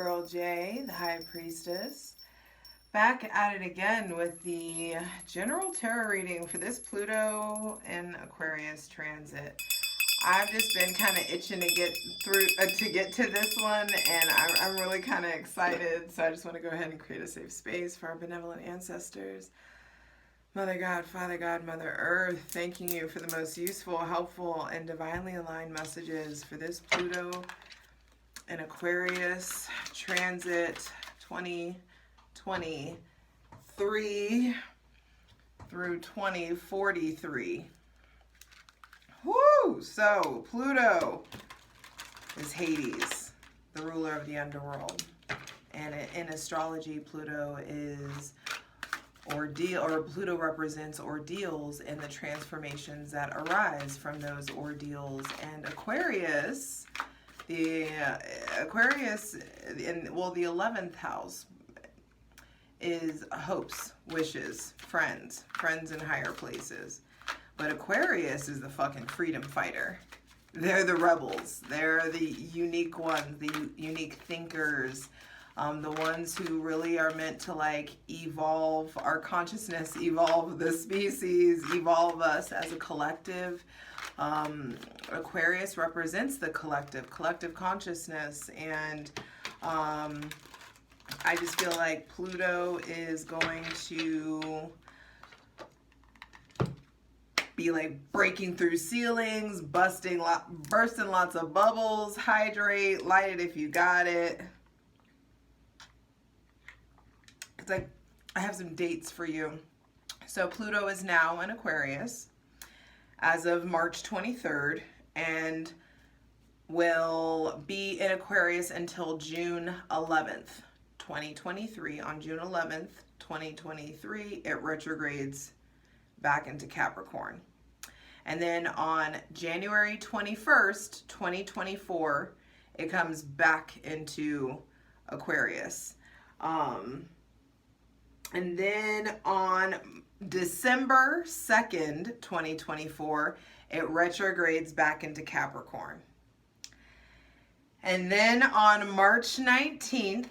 girl Jay, the High Priestess, back at it again with the general tarot reading for this Pluto in Aquarius transit. I've just been kind of itching to get through to get to this one, and I'm really kind of excited. So I just want to go ahead and create a safe space for our benevolent ancestors. Mother God, Father God, Mother Earth, thanking you for the most useful, helpful, and divinely aligned messages for this Pluto in Aquarius transit 2023 through 2043. Woo! So, Pluto is Hades, the ruler of the underworld. And in astrology, Pluto is Pluto represents ordeals and the transformations that arise from those ordeals. And Aquarius, the 11th house is hopes, wishes, friends in higher places. But Aquarius is the fucking freedom fighter. They're the rebels. They're the unique ones, the unique thinkers, the ones who really are meant to like evolve our consciousness, evolve the species, evolve us as a collective. Aquarius represents the collective consciousness, and I just feel like Pluto is going to be like breaking through ceilings, bursting lots of bubbles. Hydrate, light it if you got it. It's like I have some dates for you. So Pluto is now in Aquarius as of March 23rd and will be in Aquarius until June 11th, 2023. On June 11th, 2023, it retrogrades back into Capricorn. And then on January 21st, 2024, it comes back into Aquarius. And then on December 2nd, 2024, it retrogrades back into Capricorn. And then on March 19th,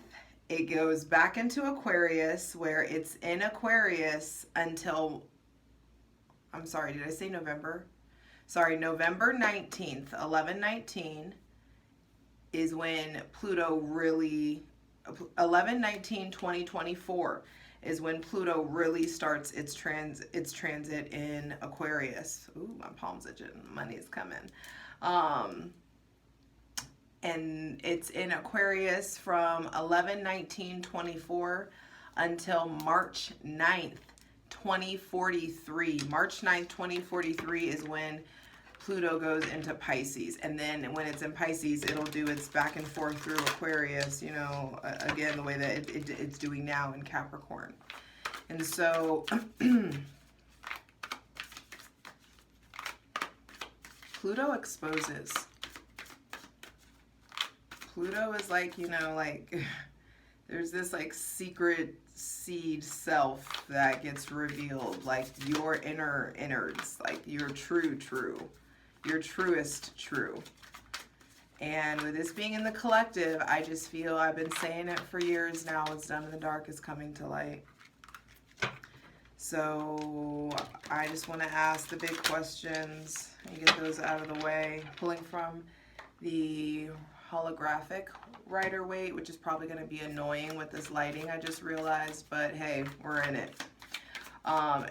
it goes back into Aquarius, where it's in Aquarius until, I'm sorry, did I say November? Sorry, November 19th, 11/19 is when Pluto really, 11/19/2024 is when Pluto really starts its transit in Aquarius. Ooh, my palms itching, money is coming. And it's in Aquarius from 11/19/24 until March 9th, 2043. March 9th, 2043 is when Pluto goes into Pisces. And then when it's in Pisces, it'll do its back and forth through Aquarius, you know, again, the way that it's doing now in Capricorn. And so Pluto exposes. Pluto is like, you know, like there's this like secret seed self that gets revealed, like your innards, like your your truest true. And with this being in the collective, I just feel, I've been saying it for years now, what's done in the dark is coming to light. So I just want to ask the big questions and get those out of the way, pulling from the holographic Rider-Waite, which is probably going to be annoying with this lighting, I just realized, but hey, we're in it.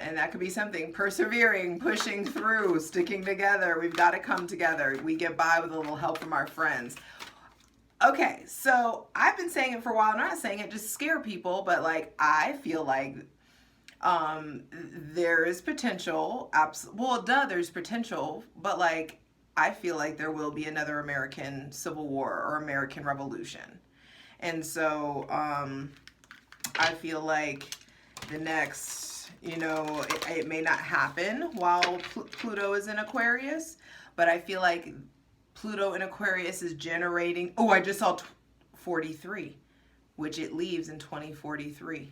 And that could be something: persevering, pushing through, sticking together. We've got to come together. We get by with a little help from our friends. Okay, so I've been saying it for a while. I'm not saying it just to scare people, but like I feel like there is potential. There's potential, but like I feel like there will be another American Civil War or American Revolution. And so I feel like the next, you know, it may not happen while Pluto is in Aquarius, but I feel like Pluto in Aquarius is generating, oh, I just saw 43, which it leaves in 2043.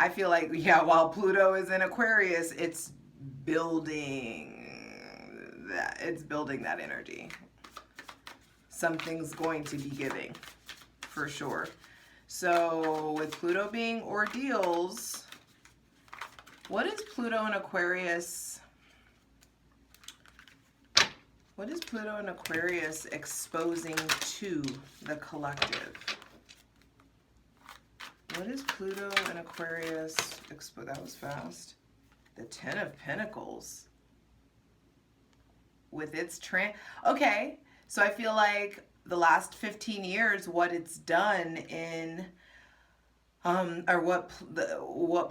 I feel like, yeah, while Pluto is in Aquarius, it's building that it's building that energy. Something's going to be giving, for sure. So with Pluto being ordeals, what is Pluto in Aquarius? What is Pluto in Aquarius exposing to the collective? What is Pluto in Aquarius that was fast. The Ten of Pentacles. With its okay, so I feel like the last 15 years, what it's done in, or what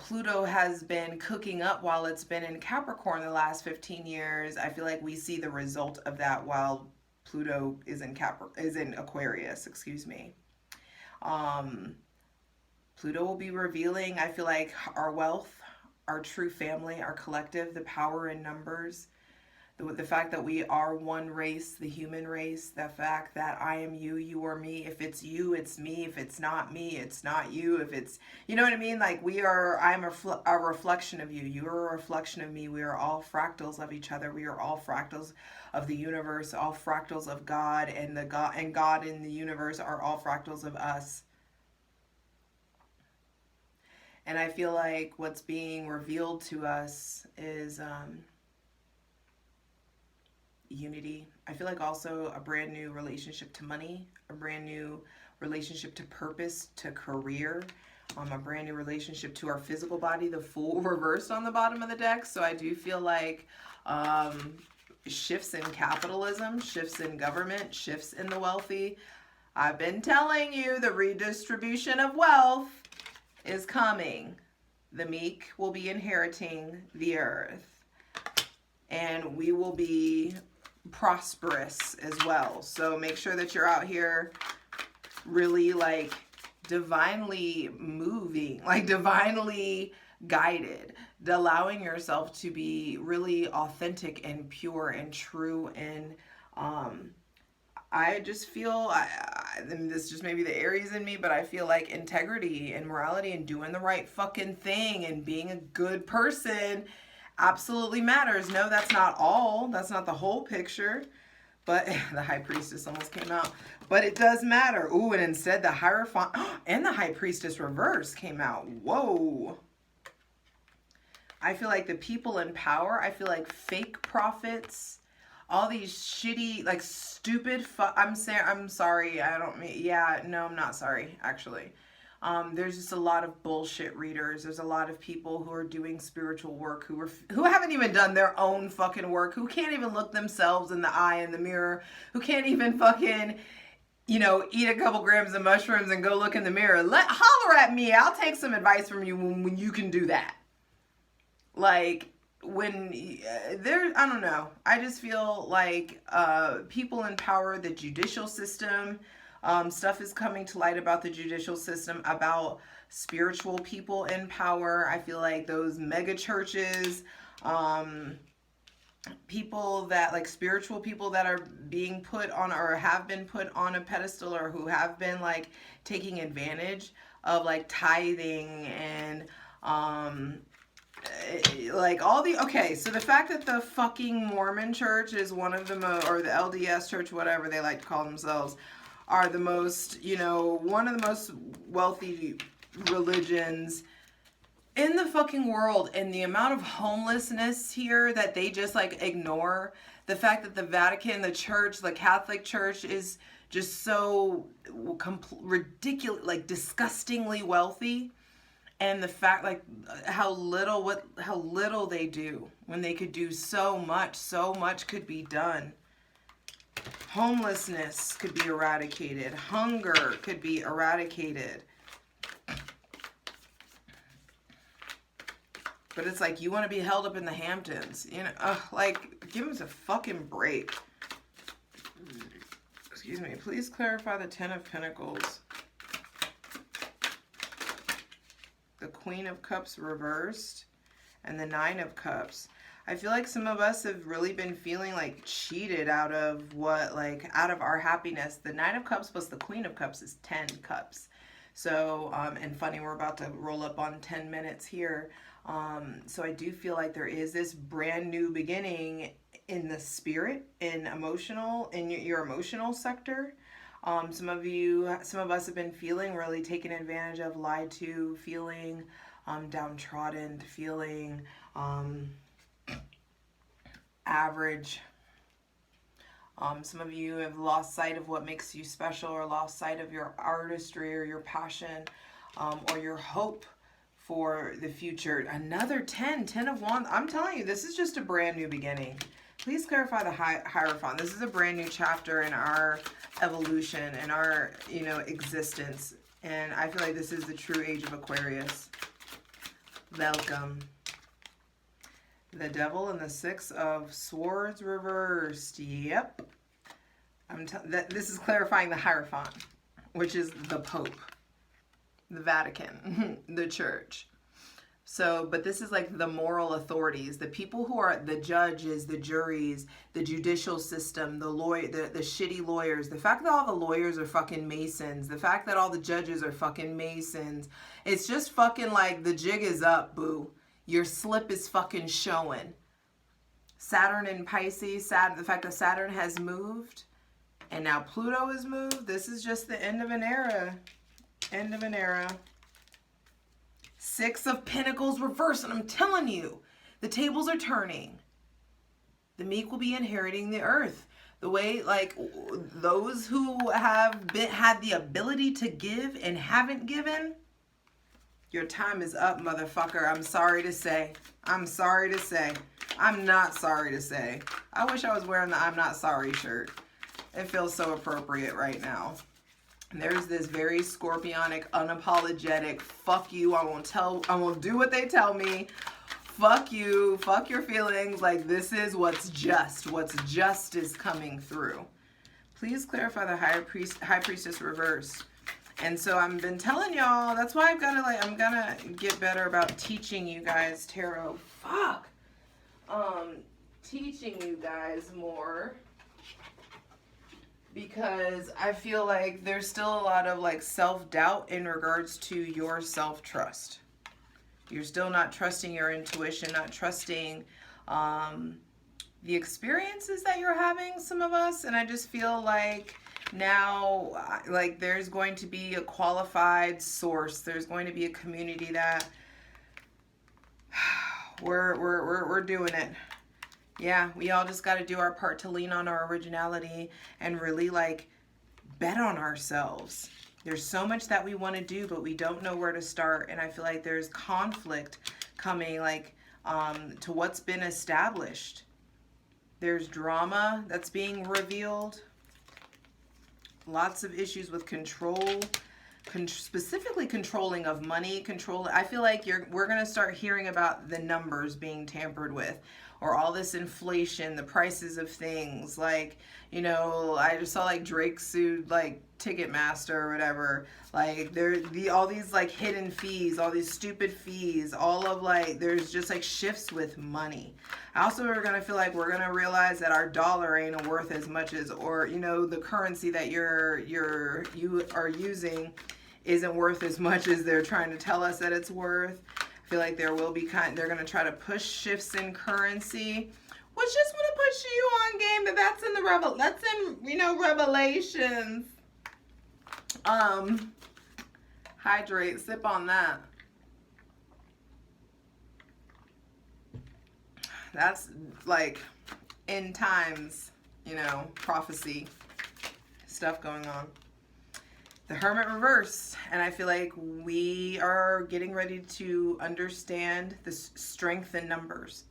Pluto has been cooking up while it's been in Capricorn the last 15 years, I feel like we see the result of that while Pluto is in Aquarius, excuse me. Pluto will be revealing, I feel like, our wealth, our true family, our collective, the power in numbers. The fact that we are one race, the human race, the fact that I am you, you are me. If it's you, it's me. If it's not me, it's not you. If it's, you know what I mean? Like I'm a reflection of you. You are a reflection of me. We are all fractals of each other. We are all fractals of the universe, all fractals of God, and God in the universe are all fractals of us. And I feel like what's being revealed to us is unity. I feel like also a brand new relationship to money, a brand new relationship to purpose, to career, a brand new relationship to our physical body, the Fool reversed on the bottom of the deck. So I do feel like shifts in capitalism, shifts in government, shifts in the wealthy. I've been telling you the redistribution of wealth is coming. The meek will be inheriting the earth, and we will be prosperous as well. So make sure that you're out here really like divinely moving, like divinely guided, allowing yourself to be really authentic and pure and true. And I just feel, and this just maybe the Aries in me, but I feel like integrity and morality and doing the right fucking thing and being a good person absolutely matters. No, that's not all. That's not the whole picture. But the High Priestess almost came out. But it does matter. Ooh, and instead the Hierophant and the High Priestess reverse came out. Whoa. I feel like the people in power, I feel like fake prophets, all these shitty, like stupid, I'm sorry, I don't mean, yeah, no, I'm not sorry, actually. There's just a lot of bullshit readers. There's a lot of people who are doing spiritual work who haven't even done their own fucking work, who can't even look themselves in the eye in the mirror, who can't even fucking, you know, eat a couple grams of mushrooms and go look in the mirror. Holler at me. I'll take some advice from you when you can do that. Like, when I don't know. I just feel like people in power, the judicial system, stuff is coming to light about the judicial system, about spiritual people in power. I feel like those mega churches, people that, like spiritual people that are being put on or have been put on a pedestal, or who have been like taking advantage of like tithing and like all the, okay, so the fact that the fucking Mormon church is one of the or the LDS church, whatever they like to call themselves, are the most, you know, one of the most wealthy religions in the fucking world, and the amount of homelessness here that they just like ignore, the fact that the Vatican, the church, the Catholic Church is just so ridiculous, like disgustingly wealthy. And the fact, like, how little they do when they could do so much could be done. Homelessness could be eradicated. Hunger could be eradicated. But it's like, you want to be held up in the Hamptons, you know? Like, give us a fucking break. Excuse me. Please clarify the Ten of Pentacles. The Queen of Cups reversed, and the Nine of Cups. I feel like some of us have really been feeling like cheated out of our happiness. The Nine of Cups plus the Queen of Cups is 10 cups. So, and funny, we're about to roll up on 10 minutes here. So I do feel like there is this brand new beginning in the spirit, in your emotional sector. Some of us have been feeling really taken advantage of, lied to, feeling downtrodden, feeling average. Some of you have lost sight of what makes you special, or lost sight of your artistry or your passion, or your hope for the future. Another 10 of Wands. I'm telling you, this is just a brand new beginning. Please clarify the Hierophant. This is a brand new chapter in our evolution and our, existence. And I feel like this is the true age of Aquarius. Welcome. The Devil and the Six of Swords reversed. Yep. This is clarifying the Hierophant, which is the Pope, the Vatican, the Church. So, but this is like the moral authorities, the people who are the judges, the juries, the judicial system, the shitty lawyers. The fact that all the lawyers are fucking Masons, the fact that all the judges are fucking Masons, it's just fucking like the jig is up, boo. Your slip is fucking showing. Saturn in Pisces, the fact that Saturn has moved and now Pluto has moved, this is just the end of an era. End of an era. Six of Pentacles reversed, and I'm telling you, the tables are turning. The meek will be inheriting the earth. The way, like, those who have had the ability to give and haven't given, your time is up, motherfucker. I'm sorry to say. I'm sorry to say. I'm not sorry to say. I wish I was wearing the I'm not sorry shirt. It feels so appropriate right now. And there's this very scorpionic, unapologetic, fuck you, I won't do what they tell me. Fuck you, fuck your feelings. Like, this is what's just is coming through. Please clarify the High Priestess reverse. And so I've been telling y'all, that's why I'm gonna get better about teaching you guys tarot. Fuck. Teaching you guys more, because I feel like there's still a lot of like self-doubt in regards to your self-trust. You're still not trusting your intuition, not trusting the experiences that you're having, some of us. And I just feel like now, like, there's going to be a qualified source. There's going to be a community that we're doing it. Yeah, we all just got to do our part to lean on our originality and really, like, bet on ourselves. There's so much that we want to do, but we don't know where to start. And I feel like there's conflict coming, like, to what's been established. There's drama that's being revealed. Lots of issues with control, specifically controlling of money, I feel like we're going to start hearing about the numbers being tampered with, or all this inflation, the prices of things. Like, I just saw like Drake sued like Ticketmaster or whatever. Like, all these like hidden fees, all these stupid fees, all of like, there's just like shifts with money. Also, we're going to feel like we're going to realize that our dollar ain't worth as much as, or, the currency that you are using isn't worth as much as they're trying to tell us that it's worth. I feel like there will be they're going to try to push shifts in currency, which just want to push you on game, but that's in Revelations. Hydrate, sip on that. That's like end times, prophecy stuff going on. The Hermit reverse, and I feel like we are getting ready to understand the strength in numbers.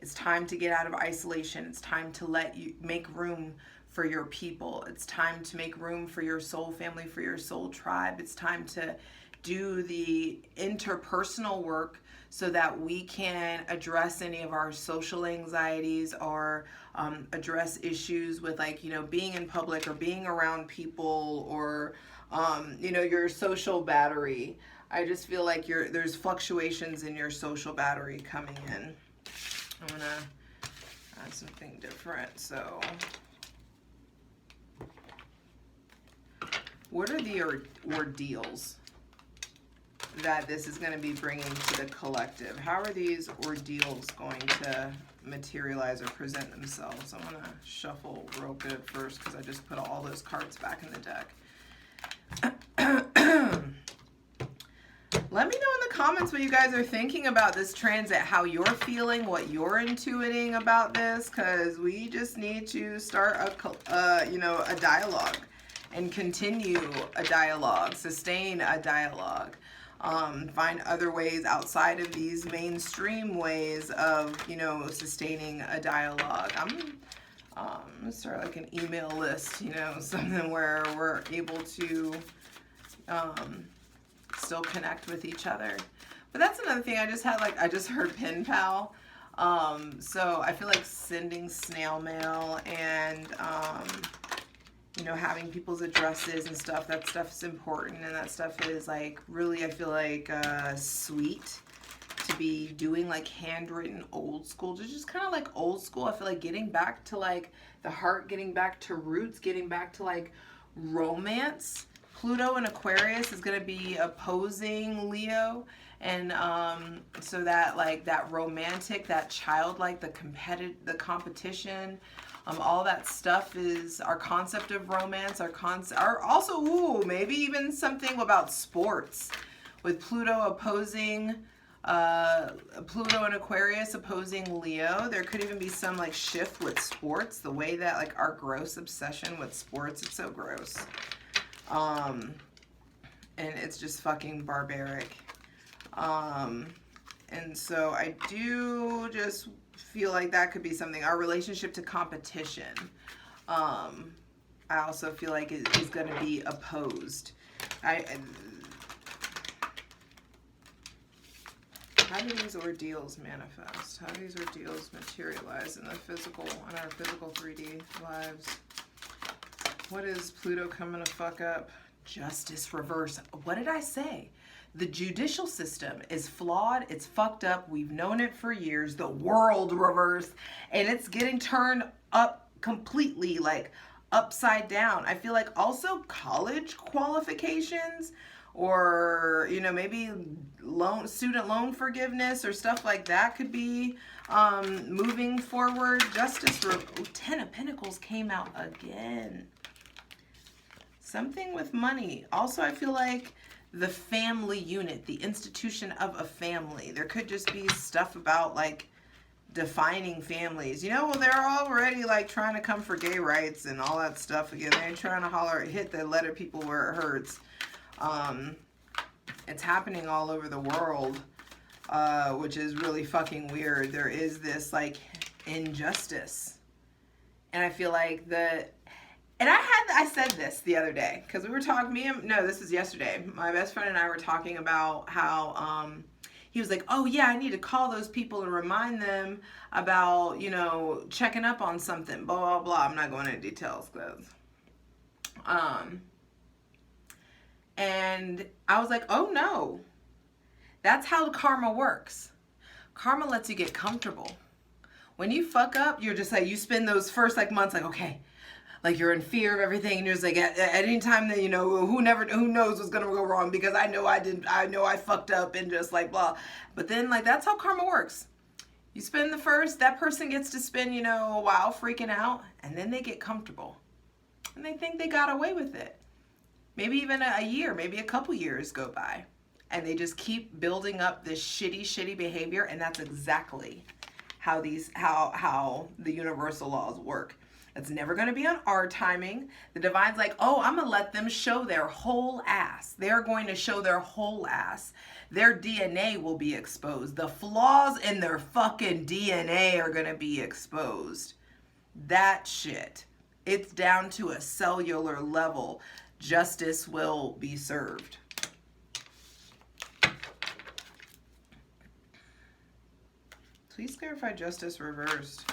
It's time to get out of isolation. It's time to make room for your people. It's time to make room for your soul family, for your soul tribe. It's time to do the interpersonal work so that we can address any of our social anxieties, or address issues with, like, being in public or being around people, or your social battery. I just feel like there's fluctuations in your social battery coming in. I'm gonna add something different. So, what are the ordeals that this is going to be bringing to the collective? How are these ordeals going to materialize or present themselves? I'm going to shuffle real good first because I just put all those cards back in the deck. Let me know in the comments what you guys are thinking about this transit, how you're feeling, what you're intuiting about this, because we just need to start a dialogue and continue a dialogue, sustain a dialogue, find other ways outside of these mainstream ways of, sustaining a dialogue. I'm gonna start like an email list, something where we're able to still connect with each other. But that's another thing. I just heard pen pal. So I feel like sending snail mail and having people's addresses and stuff, that stuff's important, and that stuff is like really, I feel like sweet to be doing, like handwritten old school, just kind of like old school. I feel like getting back to like the heart, getting back to roots, getting back to like romance. Pluto in Aquarius is going to be opposing Leo, and so that like that romantic, that childlike, the competition, all that stuff is our concept of romance, our also maybe even something about sports with Pluto opposing Pluto in Aquarius opposing Leo. There could even be some like shift with sports, the way that like our gross obsession with sports, it's so gross. And it's just fucking barbaric. And so I do just feel like that could be something. Our relationship to competition, I also feel like it is going to be opposed. How do these ordeals manifest? How do these ordeals materialize in our physical 3D lives? What is Pluto coming to fuck up? Justice reverse. What did I say? The judicial system is flawed. It's fucked up. We've known it for years. The world reverse. And it's getting turned up completely, like upside down. I feel like also college qualifications, or maybe student loan forgiveness or stuff like that could be moving forward. Justice. Ten of Pentacles came out again. Something with money. Also, I feel like the family unit, the institution of a family. There could just be stuff about like defining families. Well, they're already like trying to come for gay rights and all that stuff again. They're trying to hit the letter people where it hurts. It's happening all over the world, which is really fucking weird. There is this like injustice. And I feel like I said this the other day because we were talking, this was yesterday. My best friend and I were talking about how he was like, oh yeah, I need to call those people and remind them about, checking up on something, blah, blah, blah. I'm not going into details because, and I was like, oh no, that's how karma works. Karma lets you get comfortable. When you fuck up, you're just like, you spend those first like months like, okay, like you're in fear of everything, and you're just like, at any time that, who knows what's gonna go wrong, because I know I fucked up and just like blah. But then like, that's how karma works. You spend that person gets to spend, a while freaking out, and then they get comfortable. And they think they got away with it. Maybe even a year, maybe a couple years go by, and they just keep building up this shitty behavior, and that's exactly how the universal laws work. It's never going to be on our timing. The divine's like, oh, I'm going to let them show their whole ass. They're going to show their whole ass. Their DNA will be exposed. The flaws in their fucking DNA are going to be exposed. That shit. It's down to a cellular level. Justice will be served. Please clarify justice reversed.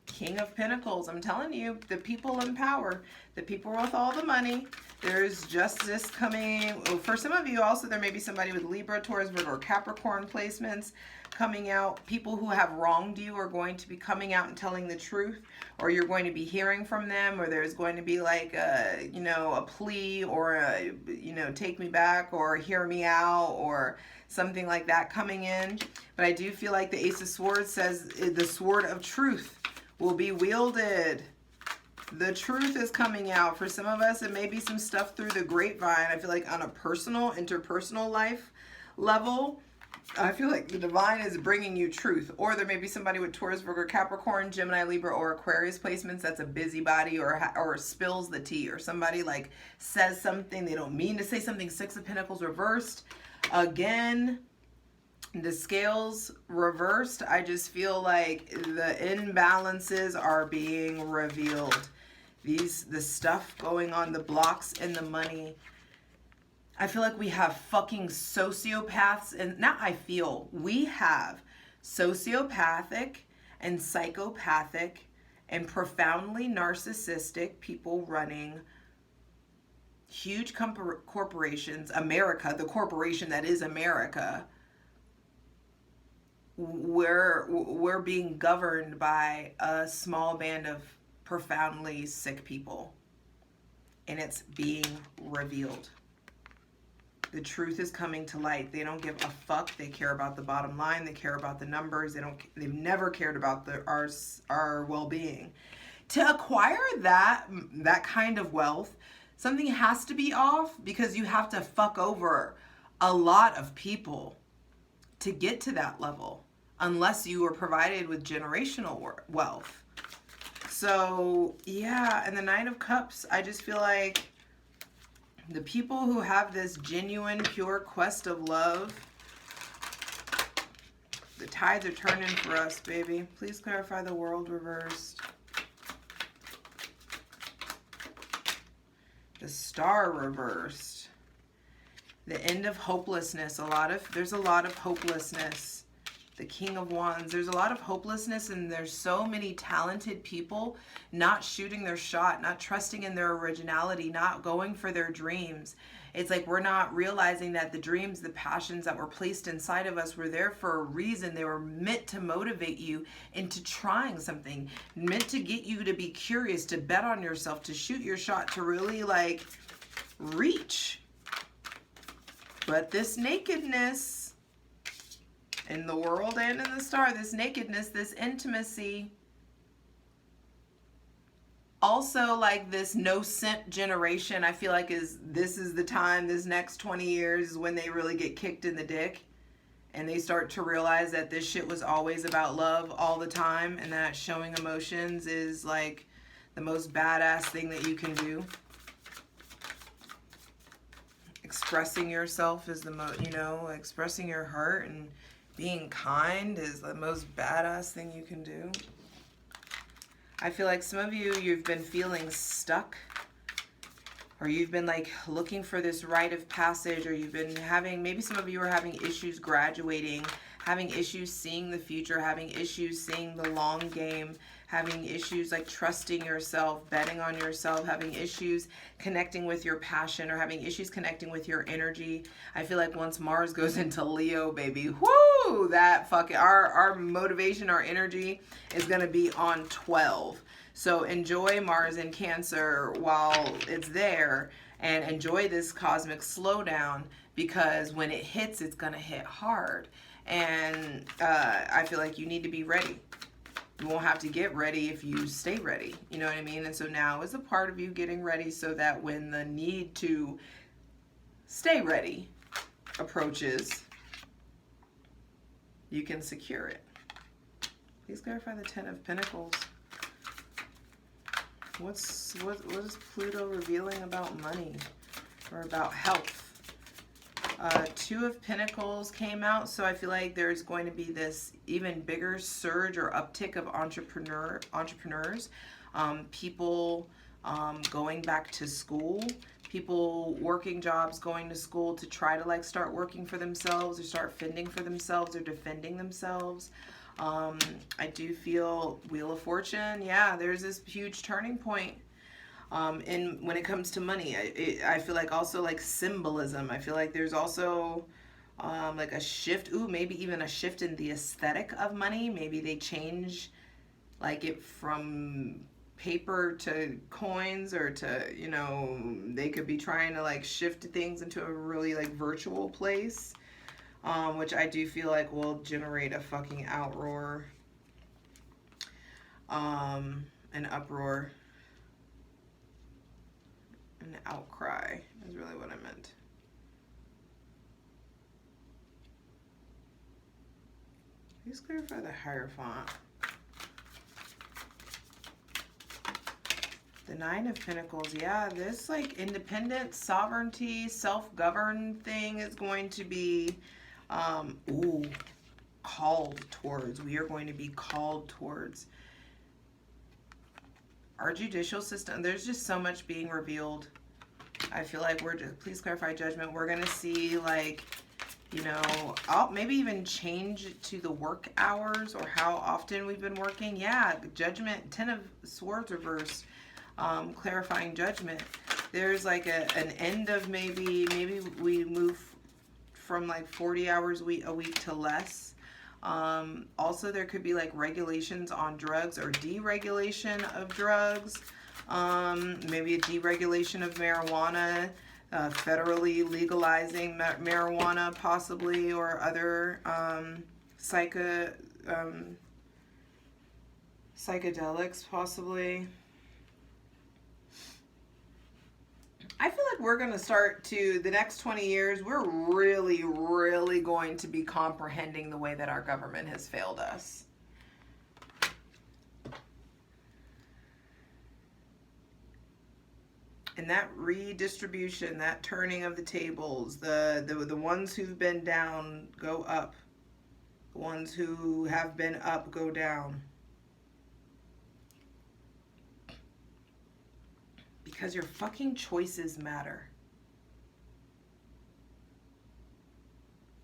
King of Pentacles. I'm telling you, the people in power, the people with all the money, There's justice coming. For some of you also, there may be somebody with Libra, Taurus, Virgo, or Capricorn placements coming out. People who have wronged you are going to be coming out and telling the truth, or you're going to be hearing from them, or there's going to be like a, you know, a plea, or a, you know, take me back, or hear me out, or something like that coming in. But I do feel like the Ace of Swords says the sword of truth will be wielded. The truth is coming out. For some of us, it may be some stuff through the grapevine. I feel like on a personal, interpersonal life level, I feel like the divine is bringing you truth. Or there may be somebody with Taurus, Virgo, Capricorn, Gemini, Libra, or Aquarius placements that's a busybody, or spills the tea, or somebody like says something they don't mean to say something. Six of Pentacles reversed. Again, the scales reversed. I just feel like the imbalances are being revealed. The stuff going on, the blocks and the money. I feel like we have fucking sociopaths, and not I feel, we have sociopathic and psychopathic and profoundly narcissistic people running huge corporations. America, the corporation that is America. We're being governed by a small band of profoundly sick people, and it's being revealed. The truth is coming to light. They don't give a fuck. They care about the bottom line. They care about the numbers. They've never cared about our well-being. To acquire that kind of wealth, something has to be off, because you have to fuck over a lot of people to get to that level, unless you were provided with generational wealth. So yeah, and the Nine of Cups, I just feel like the people who have this genuine, pure quest of love, the tides are turning for us, baby. Please clarify the World reversed. The Star reversed. The end of hopelessness. There's a lot of hopelessness. The King of Wands. There's a lot of hopelessness, and there's so many talented people not shooting their shot, not trusting in their originality, not going for their dreams. It's like we're not realizing that the dreams, the passions that were placed inside of us were there for a reason. They were meant to motivate you into trying something, meant to get you to be curious, to bet on yourself, to shoot your shot, to really like reach. But this nakedness in the World and in the Star, this nakedness, this intimacy, also like this no scent generation, I feel like this is the time, this next 20 years is when they really get kicked in the dick, and they start to realize that this shit was always about love all the time, and that showing emotions is like the most badass thing that you can do. Expressing yourself is the most, you know, expressing your heart and being kind is the most badass thing you can do. I feel like some of you've been feeling stuck, or you've been like looking for this rite of passage, or you've been having, maybe some of you are having issues graduating, having issues seeing the future, having issues seeing the long game, having issues like trusting yourself, betting on yourself, having issues connecting with your passion, or having issues connecting with your energy. I feel like once Mars goes into Leo, baby, whoo, that fucking, our motivation, our energy is going to be on 12. So enjoy Mars in Cancer while it's there, and enjoy this cosmic slowdown, because when it hits, it's going to hit hard. And I feel like you need to be ready. You won't have to get ready if you stay ready. You know what I mean? And so now is a part of you getting ready, so that when the need to stay ready approaches, you can secure it. Please clarify the Ten of Pentacles. What is Pluto revealing about money or about health? Two of Pentacles came out, so I feel like there's going to be this even bigger surge or uptick of entrepreneurs, people going back to school, people working jobs, going to school to try to like start working for themselves, or start fending for themselves, or defending themselves. I do feel Wheel of Fortune. Yeah, there's this huge turning point. And when it comes to money, I feel like also like symbolism. I feel like there's also like a shift. Ooh, maybe even a shift in the aesthetic of money. Maybe they change like it from paper to coins, or to, you know, they could be trying to like shift things into a really like virtual place, which I do feel like will generate a fucking outroar, an uproar, an outcry is really what I meant. Please clarify the Hierophant. The Nine of Pentacles, yeah, this like independent, sovereignty, self-governed thing is going to be, called towards. We are going to be called towards. Our judicial system, there's just so much being revealed. I feel like we're just, please clarify judgment. We're going to see like, you know, I'll maybe even change to the work hours or how often we've been working. Yeah, judgment, 10 of Swords reverse, clarifying judgment. There's like an end of maybe we move from like 40 hours a week to less. Also, there could be like regulations on drugs or deregulation of drugs. Maybe a deregulation of marijuana, federally legalizing marijuana possibly, or other psychedelics possibly. I feel like we're going to start to, the next 20 years, we're really, really going to be comprehending the way that our government has failed us. And that redistribution, that turning of the tables, the ones who've been down go up. The ones who have been up go down. Because your fucking choices matter.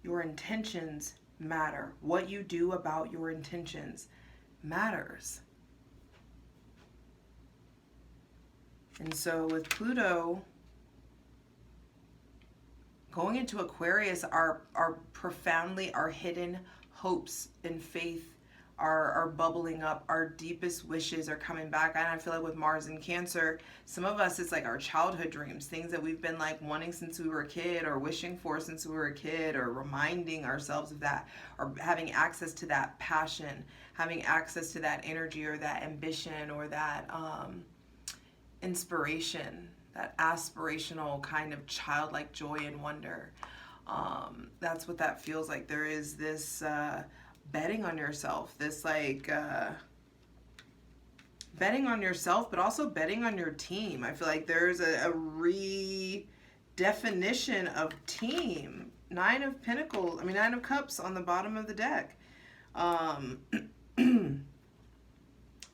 Your intentions matter. What you do about your intentions matters. And so with Pluto going into Aquarius, our profoundly, our hidden hopes and faith are bubbling up. Our deepest wishes are coming back. And I feel like with Mars in Cancer, some of us, it's like our childhood dreams, things that we've been like wanting since we were a kid, or wishing for since we were a kid, or reminding ourselves of that, or having access to that passion, having access to that energy or that ambition or that inspiration, that aspirational kind of childlike joy and wonder. That's what that feels like. There is this betting on yourself, this like betting on yourself, but also betting on your team. I feel like there's a redefinition of team. Nine of Cups on the bottom of the deck.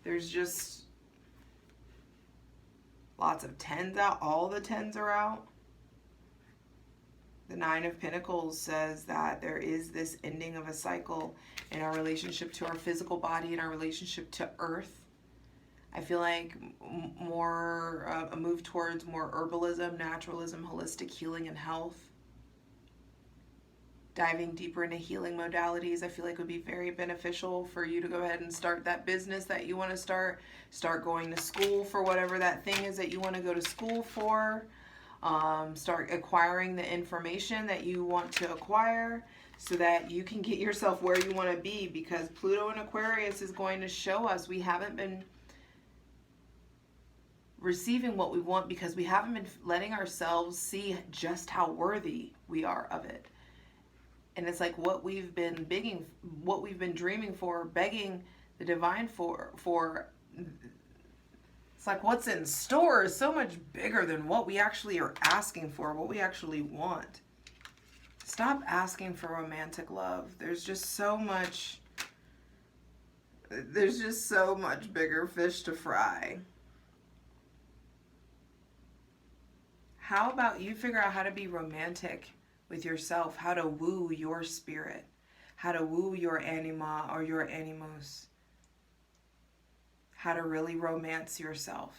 There's just lots of tens out. All the tens are out. The Nine of Pentacles says that there is this ending of a cycle in our relationship to our physical body and our relationship to Earth. I feel like more a move towards more herbalism, naturalism, holistic healing and health. Diving deeper into healing modalities, I feel like would be very beneficial for you to go ahead and start that business that you want to start. Start going to school for whatever that thing is that you want to go to school for. Start acquiring the information that you want to acquire so that you can get yourself where you want to be, because Pluto in Aquarius is going to show us we haven't been receiving what we want because we haven't been letting ourselves see just how worthy we are of it. And it's like what we've been what we've been dreaming for, begging the divine for. It's like what's in store is so much bigger than what we actually are asking for, what we actually want. Stop asking for romantic love. There's just so much bigger fish to fry. How about you figure out how to be romantic with yourself, how to woo your spirit, how to woo your anima or your animus, how to really romance yourself.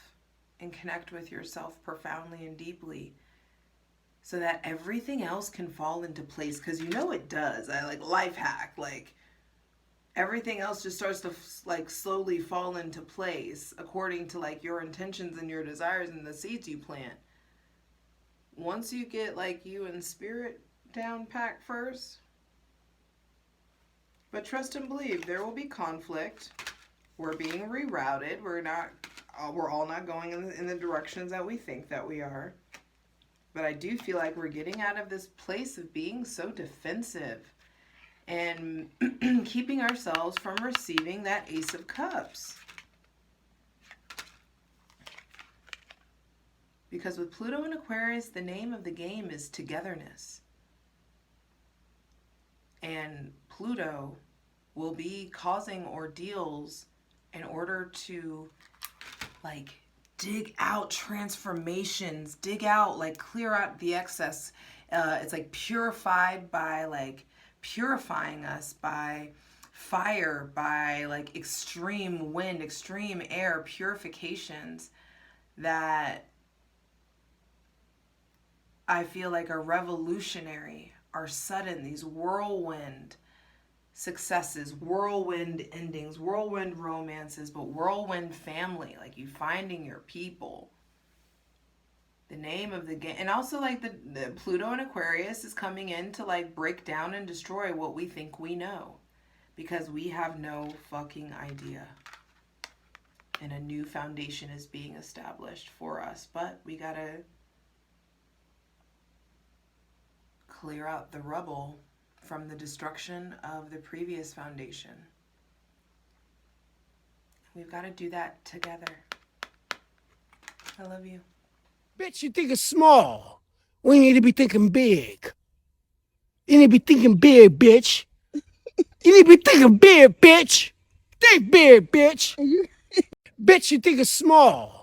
and connect with yourself profoundly and deeply so that everything else can fall into place. Because you know it does. I like life hack. Like everything else just starts to like slowly fall into place according to like your intentions and your desires and the seeds you plant. Once you get like you and spirit down packed first, but trust and believe there will be conflict. We're being rerouted. We're all not going in the directions that we think that we are. But I do feel like we're getting out of this place of being so defensive and keeping ourselves from receiving that Ace of Cups. Because with Pluto in Aquarius, the name of the game is togetherness. And Pluto will be causing ordeals in order to like dig out transformations, dig out, like clear out the excess. It's like purified by like purifying us by fire, by like extreme wind, extreme air purifications that I feel like are revolutionary, are sudden, these whirlwind successes, whirlwind endings, whirlwind romances, but whirlwind family, like you finding your people. The name of the game, and also like the Pluto in Aquarius is coming in to like break down and destroy what we think we know, because we have no fucking idea. And a new foundation is being established for us, but we gotta clear out the rubble from the destruction of the previous foundation. We've got to do that together. I love you. Bitch, you think it's small. We need to be thinking big. You need to be thinking big, bitch. You need to be thinking big, bitch. Think big, bitch. Bitch, you think it's small.